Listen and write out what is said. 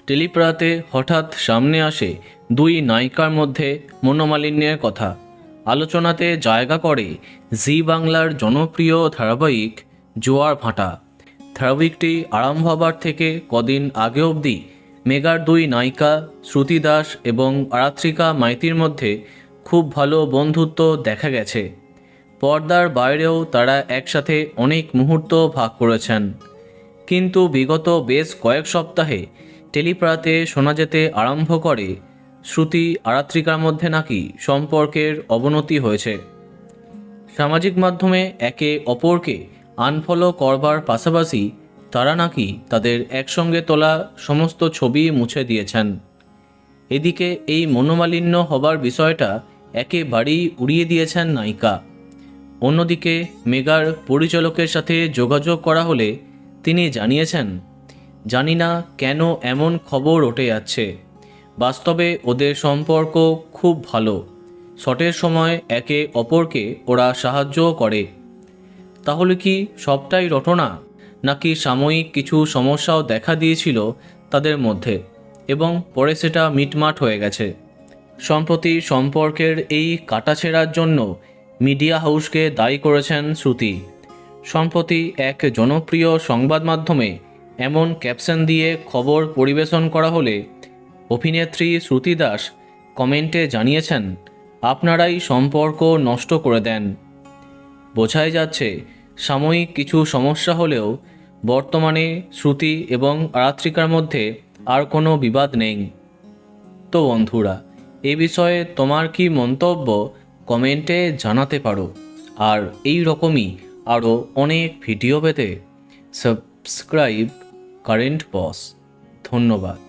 টেলিপ্রাতে হঠাৎ সামনে আসে দুই নায়িকার মধ্যে মনোমালিন্যের কথা। আলোচনাতে জায়গা করে জি বাংলার জনপ্রিয় ধারাবাহিক জোয়ার ভাটা। ধারাবাহিকটি আরম্ভ হবার থেকে কদিন আগে অবধি মেগার দুই নায়িকা শ্রুতি দাস এবং আরাত্রিকা মাইতির মধ্যে খুব ভালো বন্ধুত্ব দেখা গেছে। পর্দার বাইরেও তারা একসাথে অনেক মুহূর্ত ভাগ করেছেন। কিন্তু বিগত বেশ কয়েক সপ্তাহে টেলিপ্রাতে শোনা যেতে আরম্ভ করে শ্রুতি আরাত্রিকার মধ্যে নাকি সম্পর্কের অবনতি হয়েছে। সামাজিক মাধ্যমে একে অপরকে আনফলো করবার পাশাপাশি তারা নাকি তাদের একসঙ্গে তোলা সমস্ত ছবি মুছে দিয়েছেন। এদিকে এই মনোমালিন্য হবার বিষয়টা একেবারেই উড়িয়ে দিয়েছেন নায়িকা। অন্যদিকে মেগার পরিচালকের সাথে যোগাযোগ করা হলে তিনি জানিয়েছেন, জানি না কেন এমন খবর উঠে যাচ্ছে, বাস্তবে ওদের সম্পর্ক খুব ভালো, শটের সময় একে অপরকে ওরা সাহায্যও করে। তাহলে কি সবটাই রটনা, নাকি সাময়িক কিছু সমস্যাও দেখা দিয়েছিল তাদের মধ্যে এবং পরে সেটা মিটমাট হয়ে গেছে? সম্প্রতি সম্পর্কের এই কাটাছেঁড়ার জন্য মিডিয়া হাউসকে দায়ী করেছেন শ্রুতি। সম্প্রতি এক জনপ্রিয় সংবাদ মাধ্যমে এমন ক্যাপশন দিয়ে খবর পরিবেশন করা হলে অভিনেত্রী শ্রুতি দাস কমেন্টে জানিয়েছেন, আপনারাই সম্পর্ক নষ্ট করে দেন। বোঝাই যাচ্ছে সাময়িক কিছু সমস্যা হলেও বর্তমানে শ্রুতি এবং আরাত্রিকার মধ্যে আর কোনো বিবাদ নেই। তো বন্ধুরা, এ বিষয়ে তোমার কি মন্তব্য কমেন্টে জানাতে পারো। আর এই রকমই আরও অনেক ভিডিও পেতে সাবস্ক্রাইব কারেন্ট বস। ধন্যবাদ।